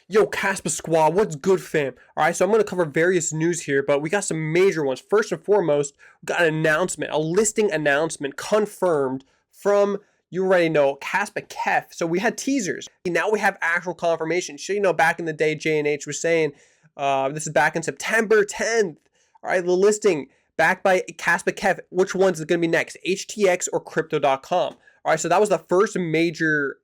Yo, Kaspa squad, what's good, fam? All right, so I'm going to cover various news here, but we got some major ones. First and foremost, we got an announcement, a listing announcement confirmed from, you already know, Kaspa. So we had teasers. Now we have actual confirmation. So, you know, back in the day, J&H was saying, this is back in September 10th. All right, the listing backed by Kaspa. Which one's going to be next, HTX or Crypto.com? All right, so that was the first major,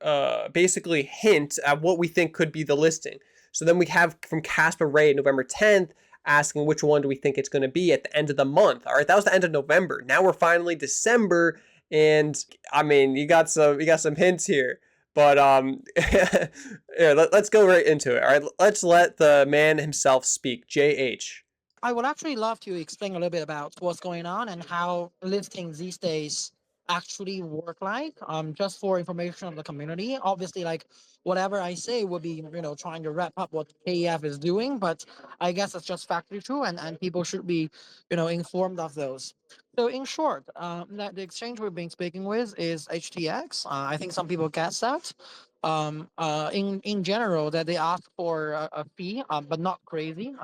basically hint at what we think could be the listing. So then we have from Kaspa Ray November 10th asking which one do we think it's going to be at the end of the month. All right, that was the end of November. Now we're finally December, and I mean, you got some hints here. But yeah, let's go right into it. All right, let's let the man himself speak. JH. I would actually love to explain a little bit about what's going on and how listings these days actually work like. Just for information of the community. Obviously, like whatever I say would be, trying to wrap up what KEF is doing, but I guess it's just factually true and people should be, informed of those. So in short, the exchange we've been speaking with is HTX. I think some people guess that. In general, that they ask for a fee, but not crazy.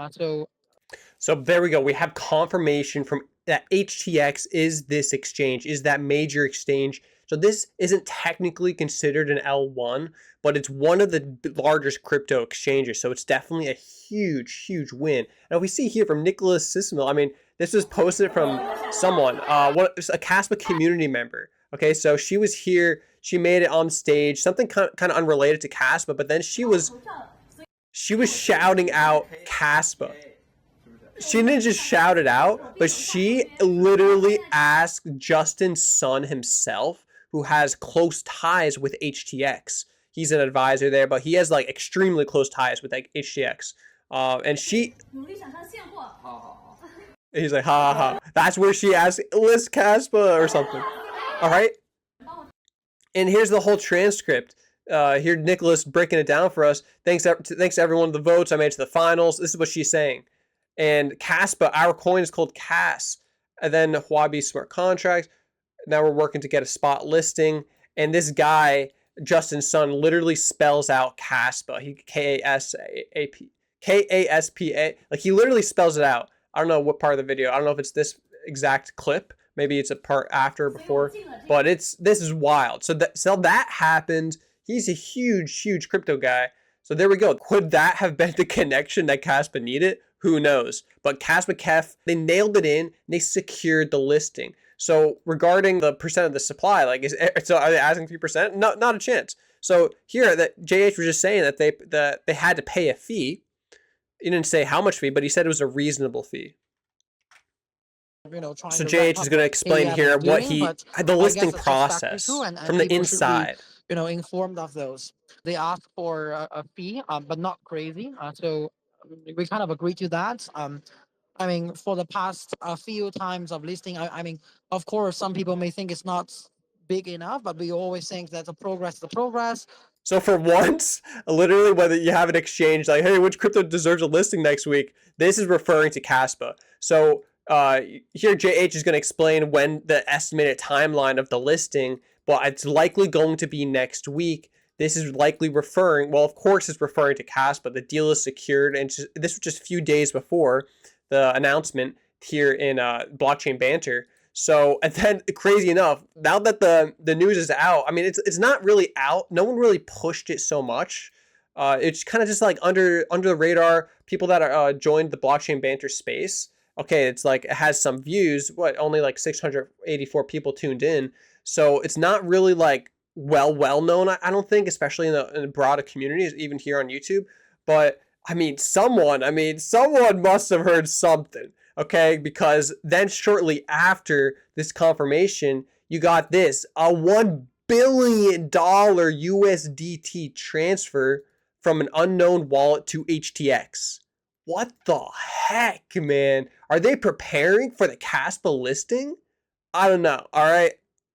So there we go. We have confirmation from that HTX is this exchange, is that major exchange. So this isn't technically considered an L1, but it's one of the largest crypto exchanges. So it's definitely a huge, huge win. Now we see here from Nicholas Sismil, I mean, this was posted from someone, a Kaspa community member. Okay, so she was here, she made it on stage, something kind of unrelated to Kaspa, but then she was shouting out Kaspa. She didn't just shout it out, but she literally asked Justin's son himself, who has close ties with HTX. He's an advisor there, but he has like extremely close ties with like HTX. And she, he's like, ha ha ha. That's where she asked, list Kaspa or something. All right. And here's the whole transcript. Here, Nicholas breaking it down for us. Thanks to everyone the votes I made to the finals. This is what she's saying. And Kaspa, our coin is called KAS. And then Huobi smart contracts. Now we're working to get a spot listing. And this guy, Justin's son, literally spells out Kaspa. He Kaspa. Like he literally spells it out. I don't know what part of the video. I don't know if it's this exact clip. Maybe it's a part after or before. But this is wild. So that happened. He's a huge, huge crypto guy. So there we go. Could that have been the connection that Kaspa needed? Who knows? But Kaspa, they nailed it in. And they secured the listing. So regarding the percent of the supply, like so are they asking 3%? No, not a chance. So here that JH was just saying that they had to pay a fee. He didn't say how much fee, but he said it was a reasonable fee. So JH is going to explain here what the listing process from the inside. Informed of those. They ask for a fee, but not crazy. So we kind of agree to that. I mean, for the past few times of listing, I mean, of course, some people may think it's not big enough, but we always think that the progress. So for once, literally, whether you have an exchange like, hey, which crypto deserves a listing next week, this is referring to Kaspa. So here JH is going to explain when the estimated timeline of the listing, but it's likely going to be next week. This is likely referring, well, of course it's referring to Kaspa. The deal is secured, and this was just a few days before the announcement here in Blockchain Banter. So, and then crazy enough, now that the news is out, I mean, it's not really out. No one really pushed it so much. It's kind of just like under the radar. People that are joined the Blockchain Banter space. Okay, it's like it has some views. Only like 684 people tuned in. So it's not really like well known. I don't think, especially in the broader communities, even here on YouTube. But I mean, someone must have heard something, okay? Because then shortly after this confirmation, you got this, a $1 billion USDT transfer from an unknown wallet to HTX. What the heck, man? Are they preparing for the Kaspa listing? I don't know, all right?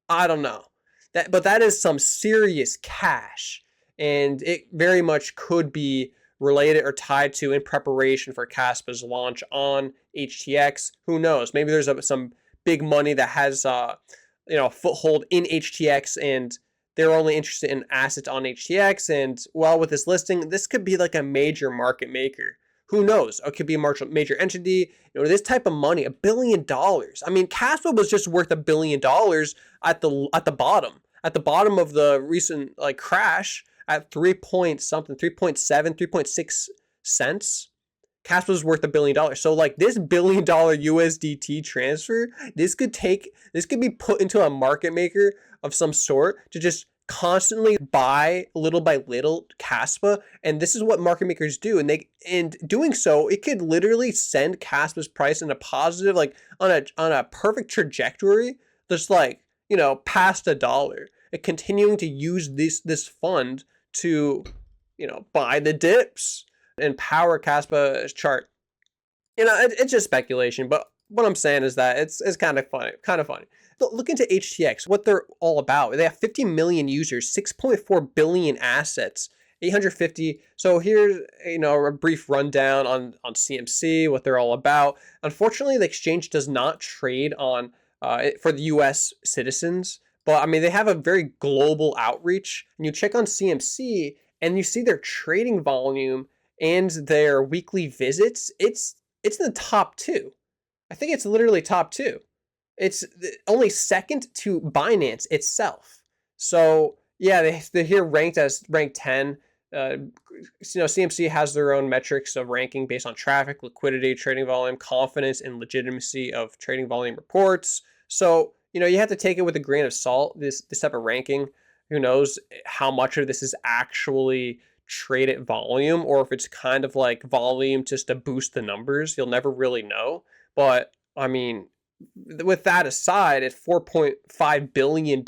I don't know. But that is some serious cash, and it very much could be related or tied to in preparation for Kaspa's launch on HTX. Who knows? Maybe there's some big money that has foothold in HTX, and they're only interested in assets on HTX. And well, with this listing, this could be like a major market maker. Who knows? It could be a major entity. This type of money, $1 billion. I mean, Kaspa was just worth $1 billion at the bottom of the recent like crash at 3.7, 3.6 cents. Kaspa was worth $1 billion. So like this $1 billion USDT transfer, this could be put into a market maker of some sort to just constantly buy little by little Kaspa. And this is what market makers do. And doing so, it could literally send Kaspa's price in a positive, like on a perfect trajectory, just like, past $1. And continuing to use this fund to, buy the dips and power Kaspa's chart. It's just speculation, but what I'm saying is that it's kind of funny. Look into HTX, what they're all about. They have 50 million users, 6.4 billion assets, 850. So here's a brief rundown on CMC, what they're all about. Unfortunately, the exchange does not trade on for the U.S. citizens, but I mean they have a very global outreach. And you check on CMC, and you see their trading volume and their weekly visits. It's in the top 2. I think it's literally top 2. It's only second to Binance itself. So yeah, they're here ranked 10. CMC has their own metrics of ranking based on traffic, liquidity, trading volume, confidence, and legitimacy of trading volume reports. So you have to take it with a grain of salt. This type of ranking. Who knows how much of this is actually traded volume, or if it's kind of like volume just to boost the numbers. You'll never really know. But I mean, with that aside, at $4.5 billion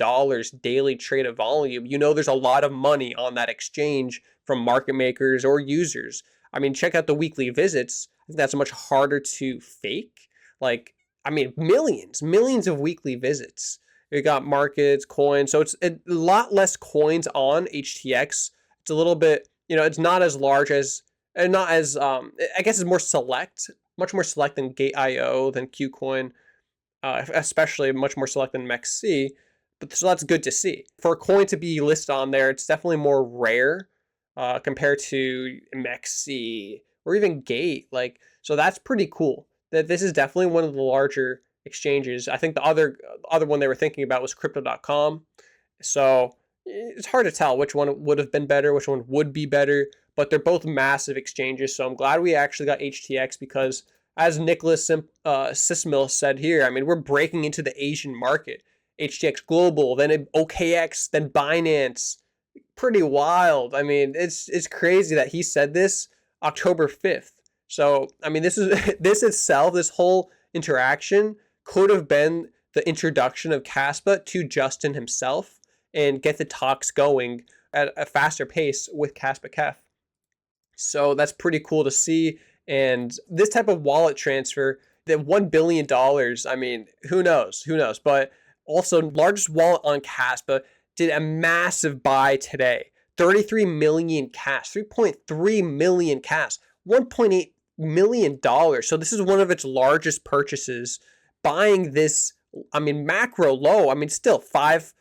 daily traded volume, there's a lot of money on that exchange from market makers or users. I mean, check out the weekly visits. I think that's much harder to fake. Like, I mean, millions of weekly visits. You got markets, coins. So it's a lot less coins on HTX. It's a little bit, it's not as large as, and not as, I guess it's more select, much more select than Gate.io, than KuCoin. Especially much more select than MEXC, but so that's good to see. For a coin to be listed on there, it's definitely more rare compared to MEXC or even Gate. So that's pretty cool. That this is definitely one of the larger exchanges. I think the other one they were thinking about was Crypto.com. So it's hard to tell which one would have been better, which one would be better, but they're both massive exchanges. So I'm glad we actually got HTX because, as Nicholas Sismil said here, I mean, we're breaking into the Asian market. HTX Global, then OKX, then Binance. Pretty wild. I mean, it's crazy that he said this October 5th. So, I mean, this whole interaction could have been the introduction of Kaspa to Justin himself and get the talks going at a faster pace with Kaspa. So that's pretty cool to see. And this type of wallet transfer, that $1 billion, I mean, who knows? But also, largest wallet on Kaspa did a massive buy today. 33 million cash, 3.3 million cash, $1.8 million. So this is one of its largest purchases. Buying this, I mean, macro low. I mean, still 5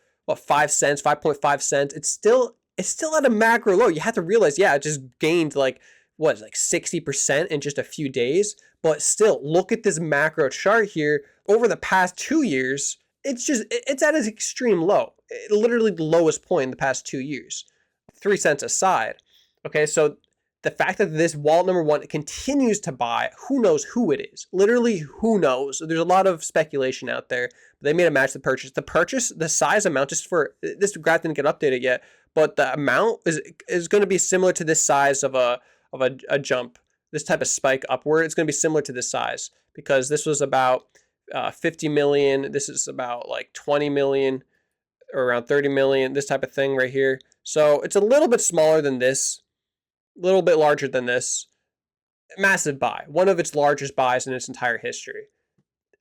cents, 5.5 cents. It's still at a macro low. You have to realize, yeah, it just gained like 60% in just a few days. But still, look at this macro chart here. Over the past 2 years, it's at its extreme low. Literally the lowest point in the past 2 years. 3 cents aside. Okay, so the fact that this wallet number one continues to buy, who knows who it is? Literally, who knows? There's a lot of speculation out there. But they made a match the purchase. The size amount, just for this graph didn't get updated yet, but the amount is going to be similar to this size of a jump, this type of spike upward. It's going to be similar to this size because this was about 50 million. This is about like 20 million or around 30 million, this type of thing right here. So it's a little bit smaller than this, a little bit larger than this. Massive buy, one of its largest buys in its entire history.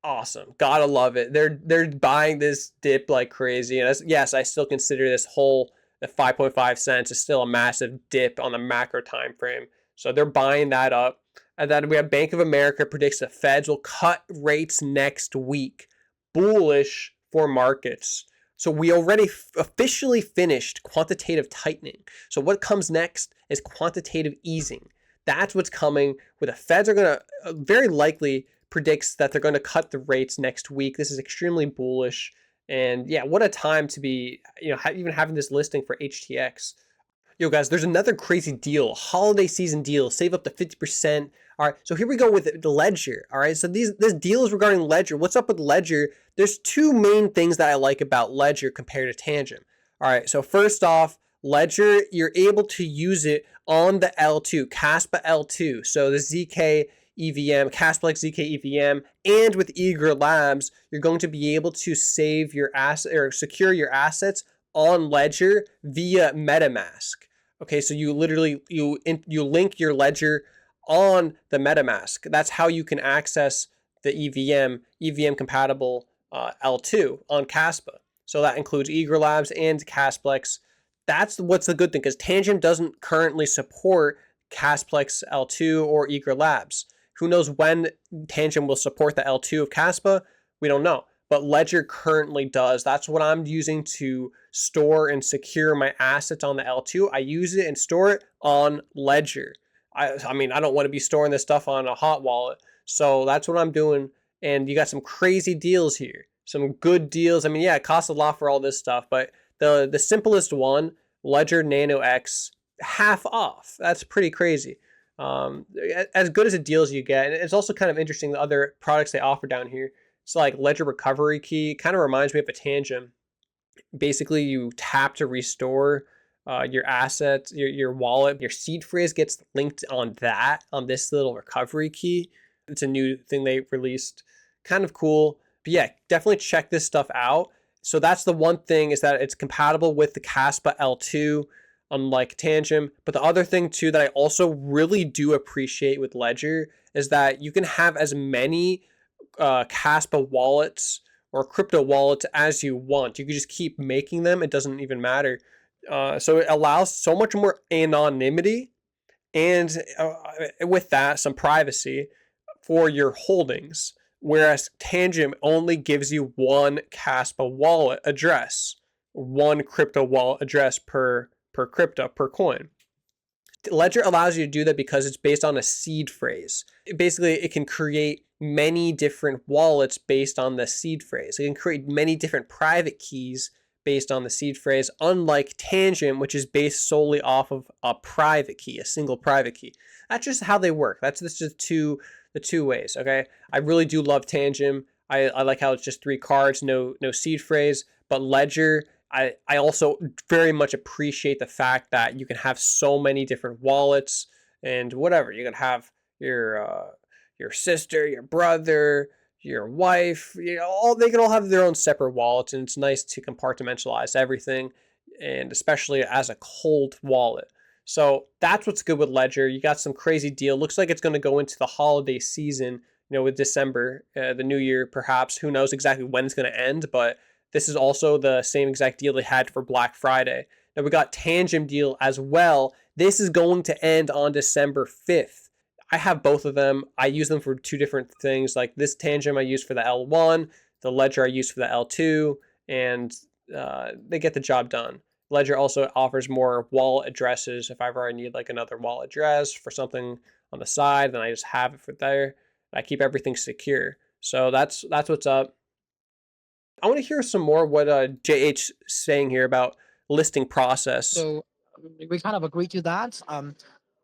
Awesome, gotta love it. They're buying this dip like crazy, and yes, I still consider this whole at 5.5 cents is still a massive dip on the macro time frame. So they're buying that up. And then we have Bank of America predicts the Feds will cut rates next week. Bullish for markets. So we already officially finished quantitative tightening. So what comes next is quantitative easing. That's what's coming, where the Feds are going to very likely predicts that they're going to cut the rates next week. This is extremely bullish. And yeah, what a time to be, even having this listing for HTX. Yo, guys, there's another crazy deal, holiday season deal, save up to 50%. All right, so here we go with the Ledger. All right, so this deal is regarding Ledger. What's up with Ledger? There's two main things that I like about Ledger compared to Tangem. All right, so first off, Ledger, you're able to use it on the L2, Kaspa L2. So the zkEVM, Kasplex zkEVM, and with Igra Labs, you're going to be able to save your asset or secure your assets on Ledger via MetaMask. Okay, so you literally you link your Ledger on the MetaMask. That's how you can access the EVM compatible L2 on Kaspa. So that includes Igra Labs and Kasplex. That's what's the good thing, because Tangem doesn't currently support Kasplex L2 or Igra Labs. Who knows when Tangem will support the L2 of Kaspa? We don't know. But Ledger currently does. That's what I'm using to store and secure my assets on the L2. I use it and store it on Ledger. I mean, I don't want to be storing this stuff on a hot wallet. So that's what I'm doing. And you got some crazy deals here. Some good deals. I mean, yeah, it costs a lot for all this stuff, but the simplest one, Ledger Nano X, half off. That's pretty crazy. As good as a deal as you get. And it's also kind of interesting the other products they offer down here. It's like Ledger Recovery Key. Kind of reminds me of a Tangem. Basically, you tap to restore your assets, your wallet. Your seed phrase gets linked on this little recovery key. It's a new thing they released. Kind of cool. But yeah, definitely check this stuff out. So that's the one thing, is that it's compatible with the Kaspa L2, unlike Tangem. But the other thing too that I also really do appreciate with Ledger is that you can have as many Kaspa wallets or crypto wallets as you want. You can just keep making them. It doesn't even matter. So it allows so much more anonymity, and with that, some privacy for your holdings. Whereas Tangem only gives you one Kaspa wallet address, one crypto wallet address per crypto, per coin. Ledger allows you to do that because it's based on a seed phrase. Basically, it can create many different wallets based on the seed phrase. It can create many different private keys based on the seed phrase, unlike Tangem, which is based solely off of a private key, a single private key. That's just how they work. That's just the two ways, okay? I really do love Tangem. I like how it's just 3 cards, no seed phrase. But Ledger, I also very much appreciate the fact that you can have so many different wallets and whatever. You can have your sister, your brother, your wife, they can all have their own separate wallets, and it's nice to compartmentalize everything, and especially as a cold wallet. So that's what's good with Ledger. You got some crazy deal. Looks like it's going to go into the holiday season, with December, the new year, perhaps. Who knows exactly when it's going to end, but this is also the same exact deal they had for Black Friday. Now we got Tangem deal as well. This is going to end on December 5th. I have both of them. I use them for 2 different things. Like this Tangem I use for the L1, the Ledger I use for the L2, and they get the job done. Ledger also offers more wallet addresses. If ever I need like another wallet address for something on the side, then I just have it for there. I keep everything secure. So that's what's up. I want to hear some more what JH is saying here about listing process. So we kind of agree to that.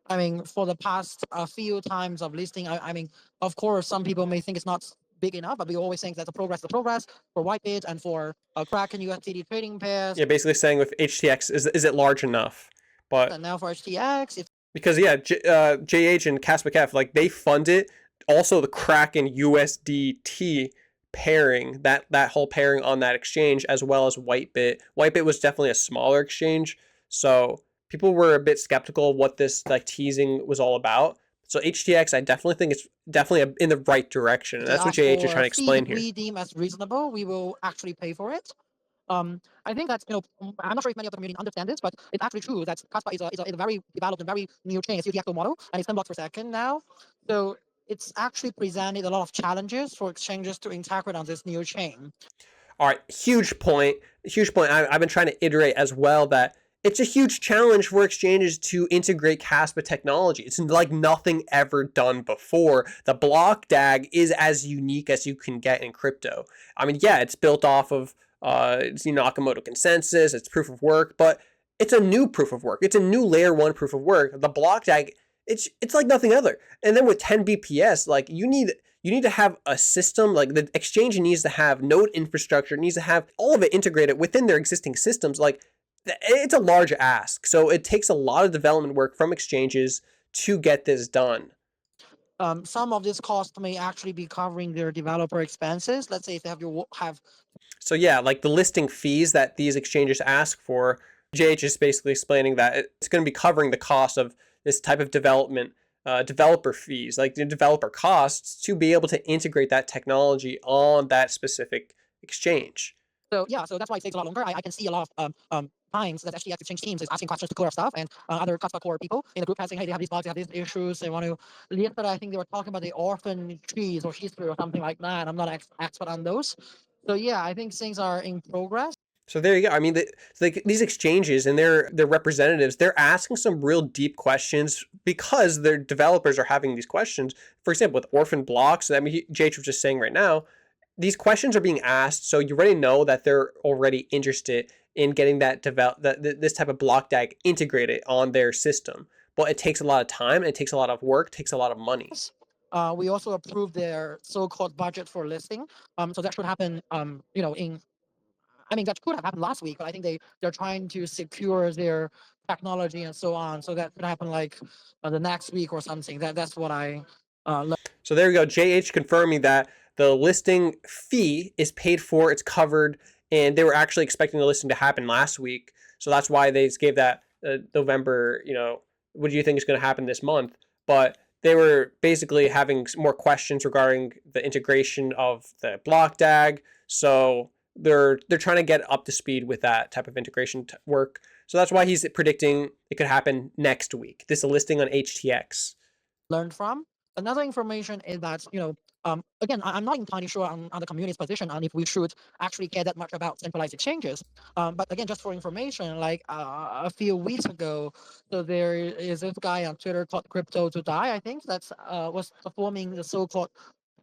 I mean, for the past few times of listing, I mean, of course, some people may think it's not big enough, but we always think that the progress for Whitebit and for Kraken USDT trading pairs. Yeah, basically saying with HTX, is it large enough? But and now for HTX, because yeah, JH and Kasplex, like they fund it. Also, the Kraken USDT pairing, that whole pairing on that exchange, as well as Whitebit. Whitebit was definitely a smaller exchange, so people were a bit skeptical of what this like teasing was all about. So HTX, I definitely think it's definitely in the right direction, and that's what JH is trying to explain here. We deem as reasonable, we will actually pay for it. I think that I'm not sure if many of the community understand this, but it's actually true that Kaspa is a very developed and very new chain. It's UTXO model, and it's 10 blocks per second now. So it's actually presented a lot of challenges for exchanges to integrate on this new chain. All right, huge point. Huge point. I've been trying to iterate as well that it's a huge challenge for exchanges to integrate Kaspa technology. It's like nothing ever done before. The block DAG is as unique as you can get in crypto. I mean, yeah, it's built off of it's Nakamoto consensus, it's proof of work, but it's a new proof of work. It's a new layer one proof of work. The block DAG, it's like nothing other. And then with 10 BPS, like you need to have a system, like the exchange needs to have node infrastructure, needs to have all of it integrated within their existing systems. Like it's a large ask. So it takes a lot of development work from exchanges to get this done. Some of this cost may actually be covering their developer expenses. Let's say if they have So yeah, like the listing fees that these exchanges ask for, JH is basically explaining that it's going to be covering the cost of this type of development, developer fees, like the developer costs to be able to integrate that technology on that specific exchange. So yeah, so that's why it takes a lot longer. I can see a lot of times that HTX exchange teams is asking questions to clear stuff, and other Kaspa core people in the group are saying, hey, they have these bugs, they have these issues, they want to. Yesterday, I think they were talking about the orphan trees or history or something like that. I'm not an expert on those. So yeah, I think things are in progress. So there you go. I mean, like these exchanges and their representatives, they're asking some real deep questions because their developers are having these questions. For example, with orphan blocks, I mean, JH was just saying right now, these questions are being asked, so you already know that they're already interested in getting this type of block DAG integrated on their system. But it takes a lot of time, it takes a lot of work, it takes a lot of money. We also approved their so-called budget for listing. So that should happen. I mean, that could have happened last week, but I think they're trying to secure their technology and so on. So that could happen like the next week or something. That's what I learned. So there we go. JH confirming that the listing fee is paid for, it's covered, and they were actually expecting the listing to happen last week. So that's why they gave that November, what do you think is going to happen this month? But they were basically having more questions regarding the integration of the block DAG. So they're trying to get up to speed with that type of integration work. So that's why he's predicting it could happen next week. This is a listing on HTX. Learned from. Another information is that, again, I'm not entirely sure on the community's position on if we should actually care that much about centralized exchanges. But again, just for information, like a few weeks ago, so there is this guy on Twitter called Crypto to Die, I think, that's was performing the so-called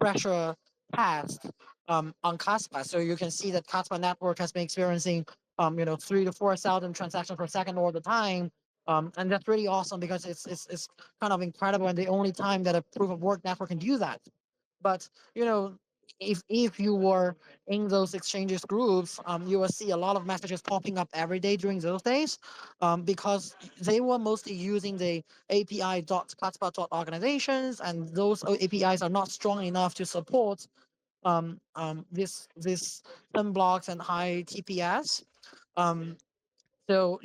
pressure test on Kaspa. So you can see that Kaspa network has been experiencing 3 to 4,000 transactions per second all the time. And that's really awesome because it's kind of incredible and the only time that a proof of work network can do that. But if you were in those exchanges groups, you will see a lot of messages popping up every day during those days, because they were mostly using the api.kaspa.organizations, and those APIs are not strong enough to support this thin blocks and high TPS. Um, so,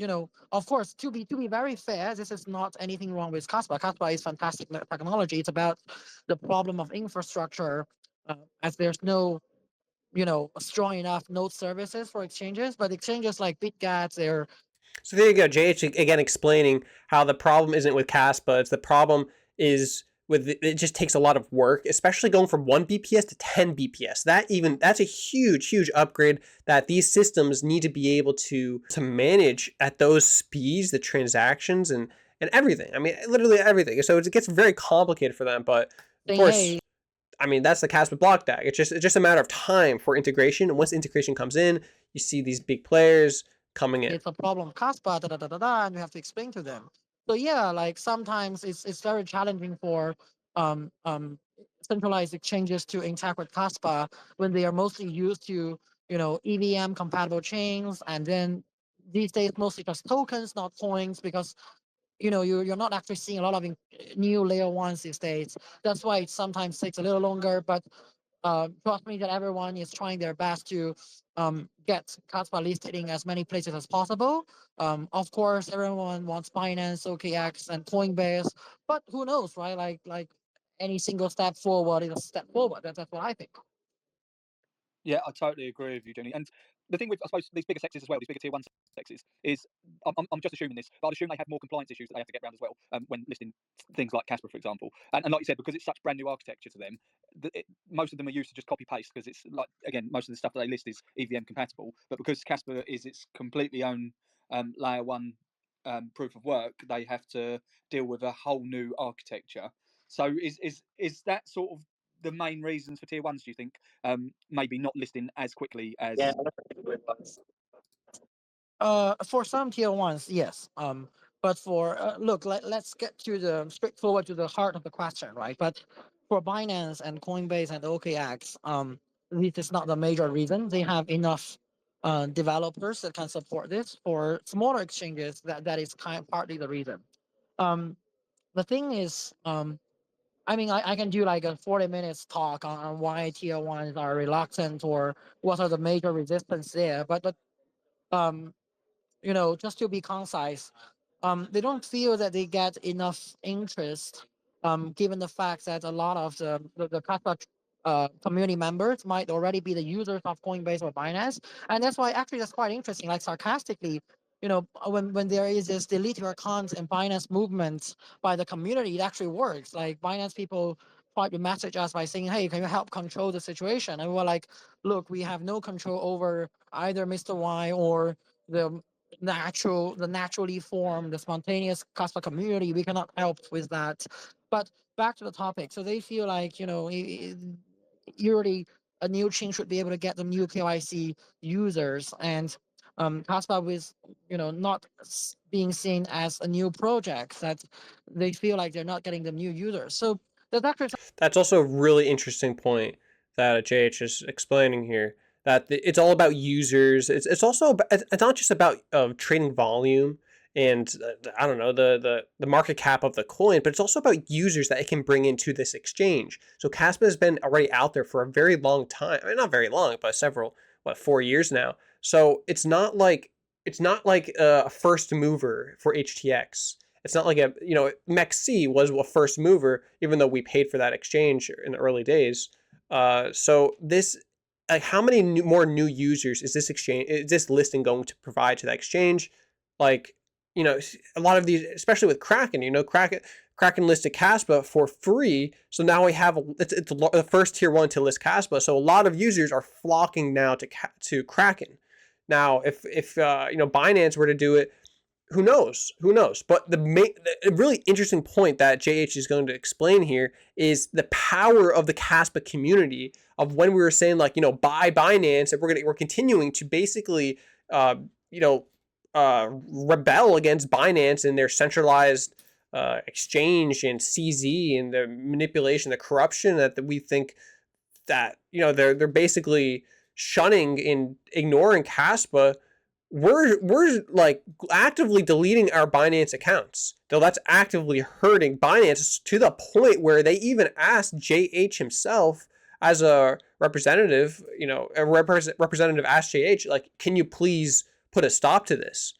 of course, to be very fair, this is not anything wrong with Kaspa. Kaspa is fantastic technology. It's about the problem of infrastructure, as there's no, strong enough node services for exchanges. But exchanges like BitGats, they're So there you go. JH again explaining how the problem isn't with Caspa. It's the problem is with it just takes a lot of work, especially going from 1 BPS to 10 BPS. That's a huge upgrade that these systems need to be able to manage at those speeds, the transactions and everything. I mean, literally everything. So it gets very complicated for them. But of saying, course, hey, I mean, that's the Caspa block DAG. It's just a matter of time for integration. And once integration comes in, you see these big players coming in. it's a problem Kaspa, da da da da da, and you have to explain to them. So yeah, like sometimes it's very challenging for um um centralized exchanges to interact with Kaspa when they are mostly used to EVM compatible chains, and then these days mostly just tokens, not coins, because you're not actually seeing a lot of new layer ones these days. That's why it sometimes takes a little longer, but trust me that everyone is trying their best to get Kaspa listed in as many places as possible. Of course, everyone wants Binance, OKX, and Coinbase, but who knows, right? Like any single step forward is a step forward. That's what I think. Yeah, I totally agree with you, Jenny. And the thing with, I suppose, these bigger sectors as well, these bigger tier one sectors, is I'm just assuming this, but I'd assume they have more compliance issues that they have to get around as well when listing things like Casper, for example. And like you said, because it's such brand new architecture to them, most of them are used to just copy paste because it's like, again, most of the stuff that they list is EVM compatible. But because Kaspa is its completely own layer one proof of work, they have to deal with a whole new architecture. So is that sort of the main reasons for tier ones? Do you think maybe not listing as quickly as? Yeah. For some tier ones, yes. But for look, let's get to the straightforward to the heart of the question, right? But for Binance and Coinbase and OKX, this is not the major reason. They have enough developers that can support this. For smaller exchanges, that is partly the reason. The thing is, I mean, I can do like a 40 minutes talk on why tier ones are reluctant or what are the major resistance there. But um, you know, just to be concise, they don't feel that they get enough interest, given the fact that a lot of the Kaspa community members might already be the users of Coinbase or Binance, and that's why actually that's quite interesting. Like sarcastically, you know, when there is this delete your account and Binance movement by the community, it actually works. Like Binance people try to message us by saying, "Hey, can you help control the situation?" And we're like, "Look, we have no control over either Mr. Y or the naturally formed, the spontaneous Kaspa community. We cannot help with that." But back to the topic. So they feel like, you know, usually a new chain should be able to get the new KYC users, and Kaspa with, you know, not being seen as a new project, that they feel like they're not getting the new users. So there's actually That's also a really interesting point that JH is explaining here. That it's all about users. It's also it's not just about trading volume and I don't know the market cap of the coin, but it's also about users that it can bring into this exchange. So Kaspa has been already out there for a very long time. I mean, not very long, but several 4 years now. So it's not like a first mover for HTX. It's not like MEXC was a first mover, even though we paid for that exchange in the early days. So this, like, how many more new users is this listing going to provide to that exchange? Like, a lot of these, especially with Kraken, Kraken listed Kaspa for free. So now we have it's the first tier one to list Kaspa. So a lot of users are flocking now to Kraken. Now, if Binance were to do it, who knows? Who knows? But the really interesting point that JH is going to explain here is the power of the Kaspa community. Of when we were saying, like, buy Binance, and we're continuing to basically rebel against Binance and their centralized exchange and CZ and the manipulation, the corruption that we think that they're basically shunning and ignoring Kaspa. We're like actively deleting our Binance accounts. Though that's actively hurting Binance to the point where they even asked JH himself as a representative, representative asked JH, like, can you please put a stop to this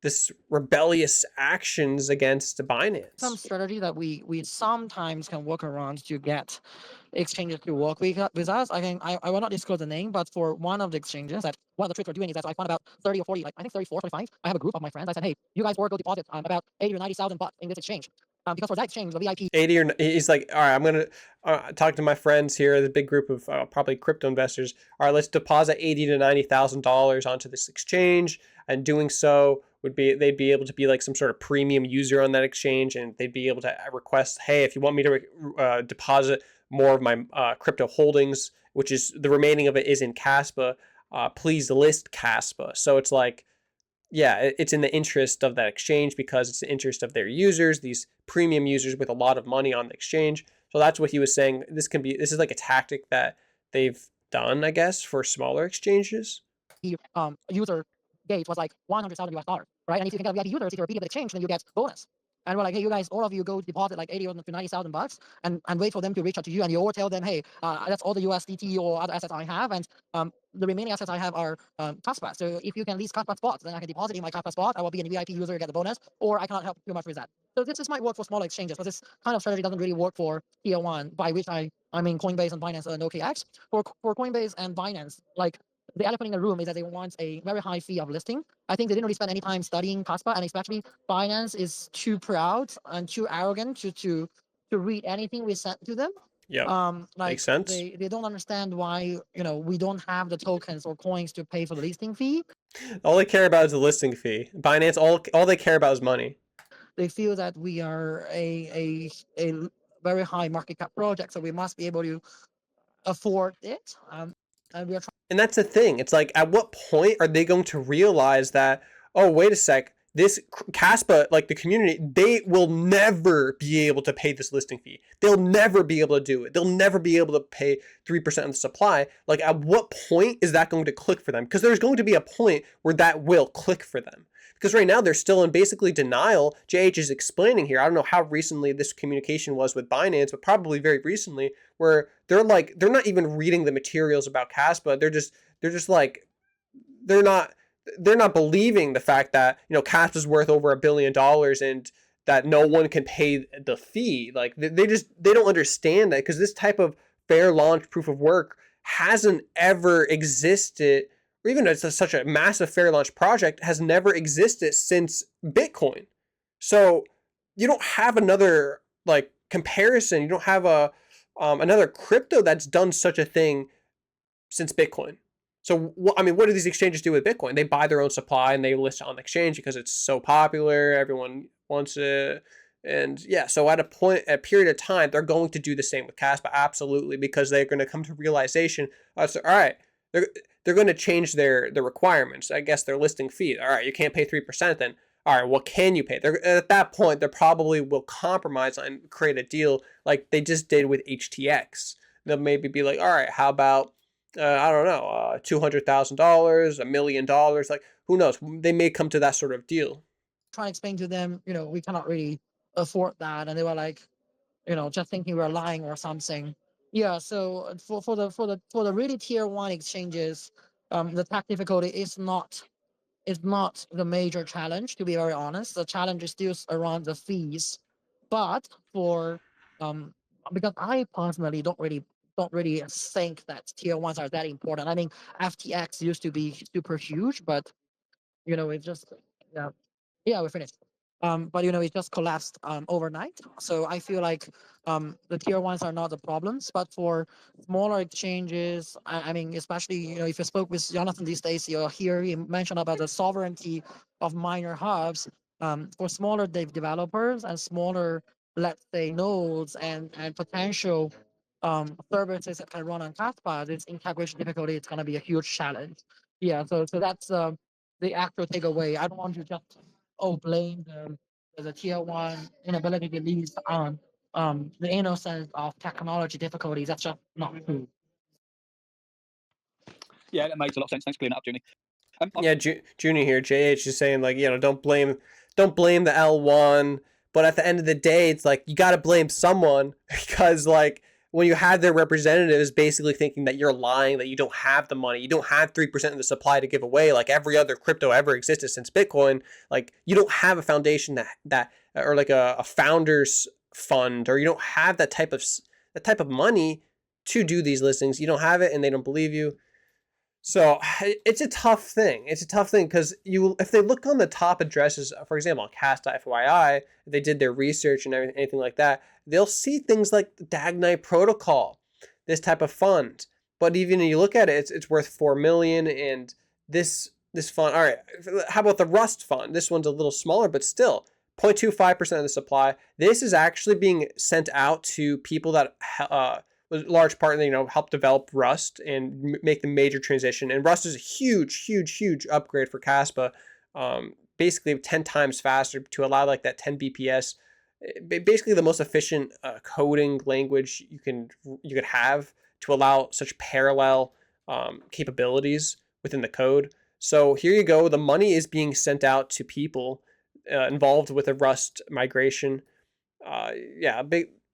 this rebellious actions against Binance? some strategy that we sometimes can work around to get exchanges to work with us. I will not disclose the name, but for one of the exchanges, that one of the tricks we're doing is that I found about 30 or 40, like I think 34, 45. I have a group of my friends. I said, hey, you guys go deposit about 80 or 90,000 bucks in this exchange. Because for that exchange, the VIP 80 or he's like, all right, I'm gonna talk to my friends here, the big group of probably crypto investors. All right, let's deposit $80,000 to $90,000 onto this exchange, and doing so they'd be able to be like some sort of premium user on that exchange, and they'd be able to request, hey, if you want me to deposit more of my crypto holdings, which is the remaining of it is in Kaspa, please list Kaspa. So it's like, yeah, it's in the interest of that exchange because it's the interest of their users, these premium users with a lot of money on the exchange. So that's what he was saying. This is like a tactic that they've done, I guess, for smaller exchanges. user gate was like 100,000 US dollars, right? And if you can get VIP users, if you're a B2B exchange, then you get bonus. And we're like, hey, you guys, all of you go deposit like 80 to 90,000 bucks and wait for them to reach out to you. And you all tell them, hey, that's all the USDT or other assets I have. And the remaining assets I have are Kaspa. So if you can lease Kaspa spots, then I can deposit in my Kaspa spot. I will be a VIP user, get the bonus, or I cannot help too much with that. So this might work for smaller exchanges, but this kind of strategy doesn't really work for tier one, by which I mean Coinbase and Binance and OKX. For Coinbase and Binance, like, the elephant in the room is that they want a very high fee of listing. I think they didn't really spend any time studying Kaspa, and especially Binance is too proud and too arrogant to read anything we sent to them. Yep. Like Makes sense. they don't understand why, you know, we don't have the tokens or coins to pay for the listing fee. All they care about is the listing fee. Binance, all they care about is money. They feel that we are a very high market cap project, so we must be able to afford it. And we are And that's the thing. It's like, at what point are they going to realize that, oh, wait a sec, this Kaspa, like the community, they will never be able to pay this listing fee. They'll never be able to do it. They'll never be able to pay 3% of the supply. Like, at what point is that going to click for them? Because there's going to be a point where that will click for them. Because right now they're still in basically denial. JH is explaining here. I don't know how recently this communication was with Binance, but probably very recently, where they're like, they're not even reading the materials about Kaspa. They're just like, they're not believing the fact that, you know, Kaspa is worth over $1 billion and that no one can pay the fee. Like, they don't understand that, because this type of fair launch proof of work hasn't ever existed, or even it's such a massive fair launch project has never existed since Bitcoin. So you don't have another like comparison. You don't have another crypto that's done such a thing since Bitcoin. So, I mean, what do these exchanges do with Bitcoin? They buy their own supply and they list it on the exchange because it's so popular. Everyone wants it. And yeah, so at a period of time, they're going to do the same with Kaspa, absolutely, because they're going to come to realization, so, all right, they're going to change their requirements. I guess their listing fee. All right, you can't pay 3% then. All right, what can you pay? At that point, they probably will compromise and create a deal like they just did with HTX. They'll maybe be like, all right, how about I don't know, $200,000, $1 million, like who knows? They may come to that sort of deal. trying to explain to them, you know, we cannot really afford that, and they were like, you know, just thinking we were lying or something. Yeah. So for the really tier one exchanges, the tax difficulty is not the major challenge. To be very honest, the challenge is still around the fees. But for um, because I personally don't really think that tier ones are that important. I mean, FTX used to be super huge, but you know, it just yeah, yeah, we're finished. But you know, it just collapsed overnight. So I feel like the tier ones are not the problems, but for smaller exchanges, I mean, especially you know, if you spoke with Jonathan these days, you'll hear him mention about the sovereignty of minor hubs. For smaller developers and smaller, let's say, nodes and potential services that can run on Kaspa, this integration difficulty is going to be a huge challenge. Yeah, so that's the actual takeaway. I don't want to just blame the tier one inability to lease on the innocence of technology difficulties. That's just not true. Yeah, that makes a lot of sense. Thanks for clearing that up, Junie. Yeah, Junior here, JH is saying like, you know, don't blame the L1, but at the end of the day, it's like you got to blame someone because like when you have their representatives basically thinking that you're lying, that you don't have the money, you don't have 3% of the supply to give away, like every other crypto ever existed since Bitcoin, like you don't have a foundation that or like a founders fund, or you don't have that type of money to do these listings. You don't have it, and they don't believe you. So it's a tough thing. It's a tough thing because if they look on the top addresses, for example, on Cast.FYI, if they did their research and anything like that, they'll see things like the Dagnite protocol, this type of fund. But even if you look at it, it's worth 4 million, and this fund. All right, how about the Rust fund? This one's a little smaller, but still 0.25% of the supply. This is actually being sent out to people that large part, you know, help develop Rust and make the major transition. And Rust is a huge upgrade for Kaspa. Basically 10 times faster to allow like that 10 BPS. Basically the most efficient coding language you could have to allow such parallel capabilities within the code. So here you go. The money is being sent out to people involved with a Rust migration. Yeah,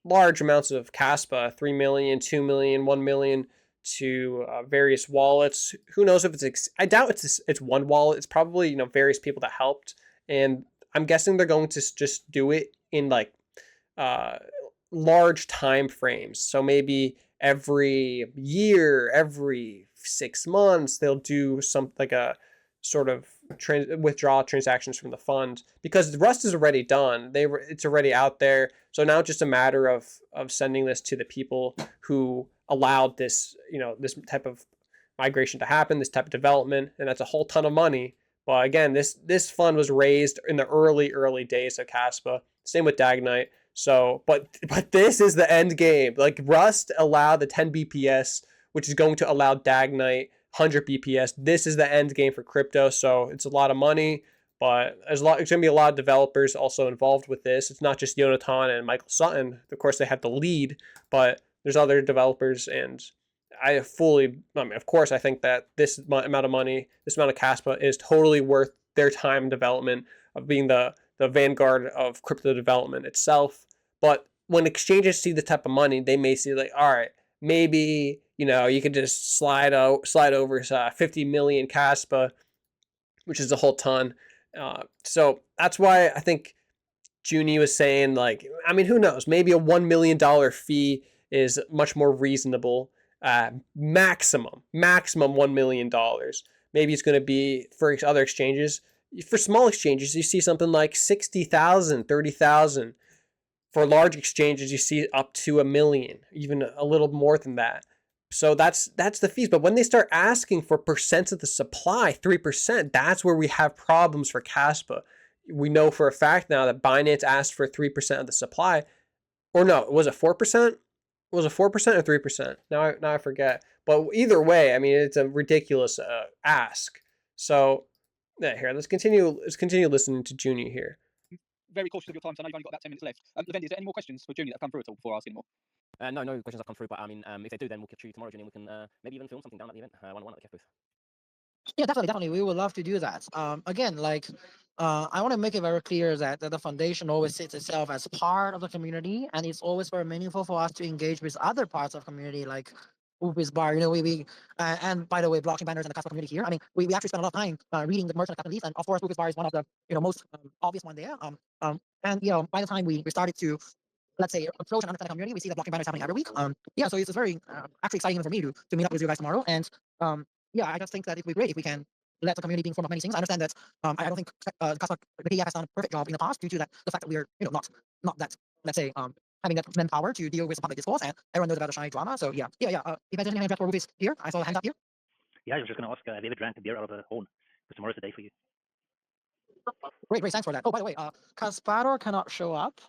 large amounts of Kaspa, 3 million, 2 million, 1 million to various wallets. Who knows if I doubt it's one wallet. It's probably, you know, various people that helped. And I'm guessing they're going to just do it in like large time frames. So maybe every year, every 6 months, they'll do like a sort of withdraw transactions from the fund, because Rust is already done. It's already out there. So now it's just a matter of sending this to the people who allowed this, this type of migration to happen, this type of development, and that's a whole ton of money. But again, this fund was raised in the early days of Kaspa. Same with Dagnite. So, but this is the end game. Like, Rust allowed the 10 BPS, which is going to allow Dagnite 100 BPS. This is the end game for crypto. So it's a lot of money, but there's going to be a lot of developers also involved with this. It's not just Jonathan and Michael Sutton. Of course, they have the lead, but there's other developers, and of course, I think that this amount of money, this amount of Kaspa is totally worth their time in development, of being the vanguard of crypto development itself. But when exchanges see the type of money, they may see like, all right, maybe, you could just slide over 50 million Kaspa, which is a whole ton. So that's why I think Junie was saying, like, I mean, who knows? Maybe a $1 million fee is much more reasonable. Maximum $1 million. Maybe it's going to be for other exchanges. For small exchanges, you see something like 60,000, 30,000. For large exchanges, you see up to $1 million, even a little more than that. So that's the fees. But when they start asking for percents of the supply, 3%, that's where we have problems for Kaspa. We know for a fact now that Binance asked for 3% of the supply. Or no, was it 4%? Was it 4% or 3%? Now I forget. But either way, I mean, it's a ridiculous ask. So yeah, here, let's continue listening to Junie here. Very cautious of your time, so I know you've only got about 10 minutes left. Levendi, is there any more questions for Junie that have come through at all before I ask any more? No questions have come through, but I mean, if they do, then we'll catch you tomorrow, Junie, and we can maybe even film something down at the event, one at the Kev booth. Yeah, definitely. We would love to do that. Again, like, I want to make it very clear that the foundation always sees itself as part of the community, and it's always very meaningful for us to engage with other parts of the community, like Ubis Bar. And by the way, blockchain banners and the Kaspa community here. I mean, we actually spend a lot of time reading the merchant acceptance, and of course, Ubis Bar is one of the most obvious one there. And by the time we started to, let's say, approach and understand the community, we see the blockchain banners happening every week. Yeah, so it's very actually exciting for me to meet up with you guys tomorrow. And yeah, I just think that it would be great if we can let the community be informed of many things. I understand that I don't think Kaspa, the KEF has done a perfect job in the past due to the fact that we are not that, let's say, having that manpower to deal with the public discourse, and everyone knows about the shy drama. So yeah. If there's any hands for Rufus here, I saw a hand up here. Yeah, I was just going to ask David drank the beer out of the horn, because tomorrow's the day for you. Great, thanks for that. Oh, by the way, Kaspator cannot show up.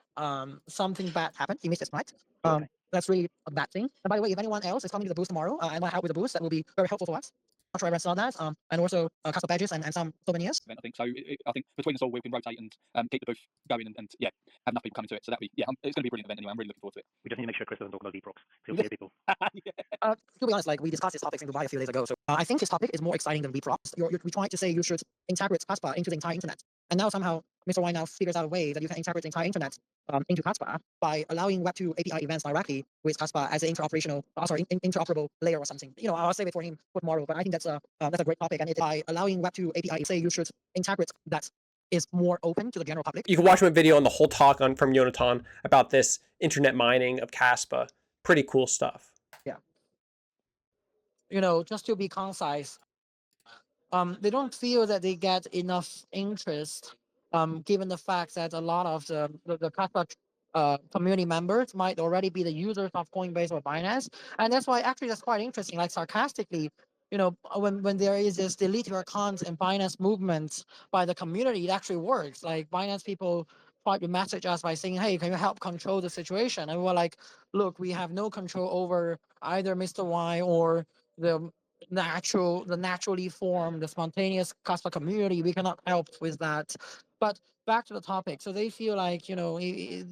Something bad happened. He missed his flight. Okay. That's really a bad thing. And by the way, if anyone else is coming to the booth tomorrow and might help with the booth, that will be very helpful for us. I'm sure everyone saw that. And also Kaspa badges and some souvenirs. I think so. I think between us all, we can rotate and keep the booth going and yeah, have enough people coming to it. So that'll be, yeah, it's going to be a brilliant event anyway. I'm really looking forward to it. We just need to make sure Chris doesn't talk about leapfrogs. So he'll hear people. To be honest, like, we discussed this topic in Dubai a few days ago. So I think this topic is more exciting than leapfrogs. We're trying to say you should integrate Kaspa into the entire internet. And now somehow Mr. Y now figures out a way that you can integrate the entire internet into Kaspa by allowing Web2 API events directly with Kaspa as an interoperable layer or something. I'll save it for him for tomorrow, but I think that's a great topic. And by allowing Web2 API, say you should integrate that is more open to the general public. You can watch my video on the whole talk from Jonathan about this internet mining of Kaspa. Pretty cool stuff. Yeah. Just to be concise, they don't feel that they get enough interest, given the fact that a lot of the Kaspa community members might already be the users of Coinbase or Binance, and that's why actually that's quite interesting. Like, sarcastically, when there is this delete your accounts and Binance movement by the community, it actually works. Like, Binance people try to message us by saying, hey, can you help control the situation? And we're like, look, we have no control over either Mr. Y or the naturally formed, the spontaneous Kaspa community. We cannot help with that. But back to the topic. So they feel like, usually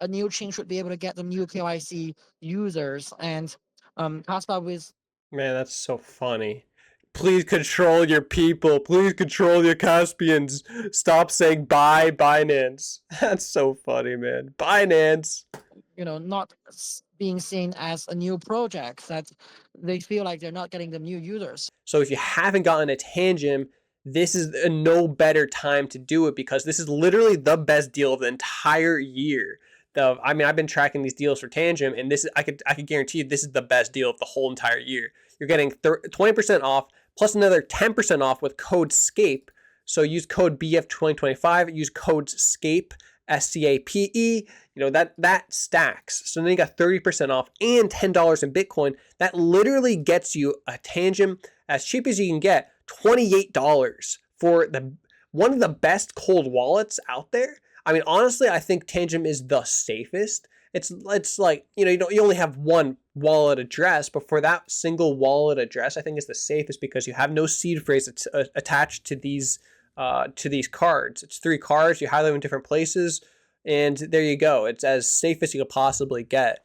a new chain should be able to get the new KYC users, and Kaspa with... Man, that's so funny. Please control your people. Please control your Caspians. Stop saying bye, Binance. That's so funny, man. Binance. Not being seen as a new project, that they feel like they're not getting the new users. So if you haven't gotten a Tangem, this is a no better time to do it, because this is literally the best deal of the entire year. I mean, I've been tracking these deals for Tangem, and this is, I could guarantee you this is the best deal of the whole entire year. You're getting 20% off plus another 10% off with code SCAPE. So use code BF2025, use code SCAPE, SCAPE, that stacks. So then you got 30% off and $10 in Bitcoin. That literally gets you a Tangem as cheap as you can get, $28 for one of the best cold wallets out there. I mean, honestly, I think Tangem is the safest. It's like, you only have one wallet address, but for that single wallet address, I think it's the safest because you have no seed phrase attached to these cards. It's 3 cards. You have them in different places, and there you go. It's as safe as you could possibly get.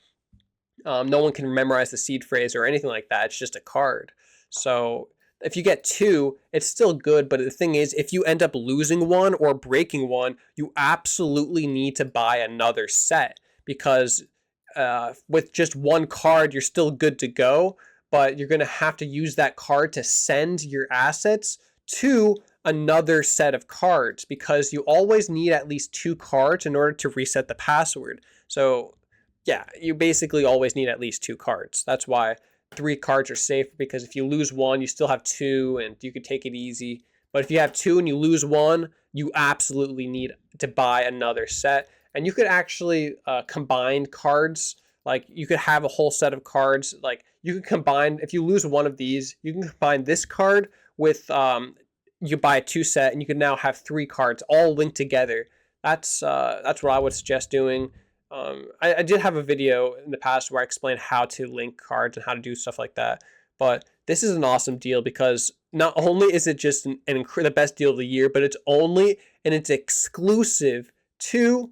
No one can memorize the seed phrase or anything like that. It's just a card. So if you get 2, it's still good. But the thing is, if you end up losing one or breaking one, you absolutely need to buy another set, because with just one card, you're still good to go. But you're going to have to use that card to send your assets to another set of cards, because you always need at least 2 cards in order to reset the password. So yeah, you basically always need at least 2 cards. That's why 3 cards are safe, because if you lose one, you still have 2 and you could take it easy. But if you have 2 and you lose one, you absolutely need to buy another set. And you could actually combine cards. Like you could have a whole set of cards. Like you could combine, if you lose one of these, you can combine this card with, you buy a 2 set and you can now have 3 cards all linked together. That's what I would suggest doing. I did have a video in the past where I explained how to link cards and how to do stuff like that. But this is an awesome deal, because not only is it just the best deal of the year, but it's exclusive to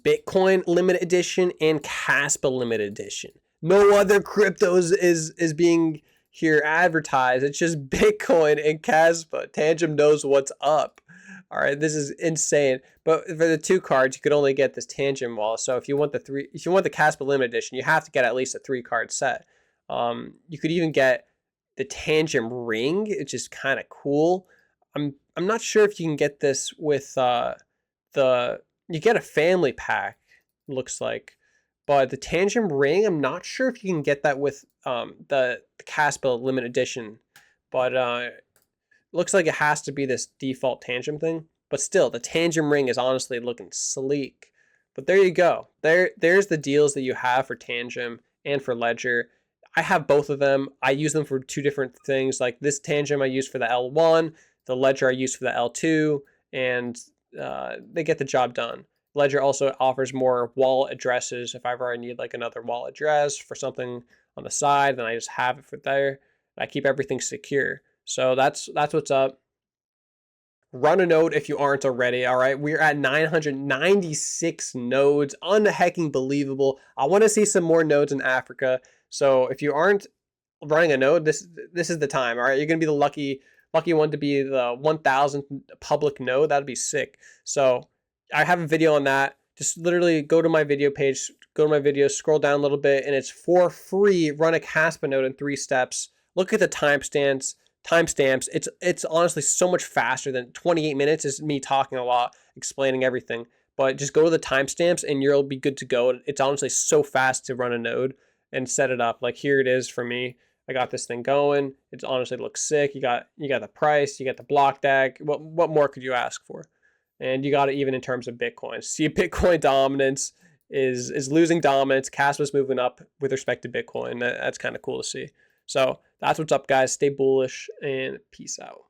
Bitcoin limited edition and Kaspa limited edition. No other cryptos is being here advertised. It's just Bitcoin and Kaspa. Tangem knows what's up. All right, this is insane. But for the 2 cards, you could only get this Tangem wallet. So if you want the Kaspa limited edition, you have to get at least a 3-card set. You could even get the Tangem ring, which is kind of cool. I'm not sure if you can get this with you get a family pack, looks like. But the Tangem ring, I'm not sure if you can get that with the Kaspa limited edition. But looks like it has to be this default Tangem thing. But still, the Tangem ring is honestly looking sleek. But there you go. There's the deals that you have for Tangem and for Ledger. I have both of them. I use them for 2 different things. Like this Tangem I use for the L1, the Ledger I use for the L2, and they get the job done. Ledger also offers more wallet addresses. If I ever need like another wallet address for something on the side, then I just have it for there. I keep everything secure. So that's what's up. Run a node if you aren't already. All right, we're at 996 nodes. Unhecking believable. I want to see some more nodes in Africa. So if you aren't running a node, this is the time. All right, you're gonna be the lucky one to be the 1,000th public node. That'd be sick. So I have a video on that. Just literally go to my video page, go to my video, scroll down a little bit, and it's for free. Run a Kaspa node in 3 steps. Look at the timestamps. It's honestly so much faster than 28 minutes is me talking a lot, explaining everything. But just go to the timestamps and you'll be good to go. It's honestly so fast to run a node and set it up. Like here it is for me. I got this thing going. It honestly looks sick. You got the price, you got the block deck. What more could you ask for? And you got it even in terms of Bitcoin. See, Bitcoin dominance is losing dominance. Kaspa's moving up with respect to Bitcoin. That's kind of cool to see. So that's what's up, guys. Stay bullish and peace out.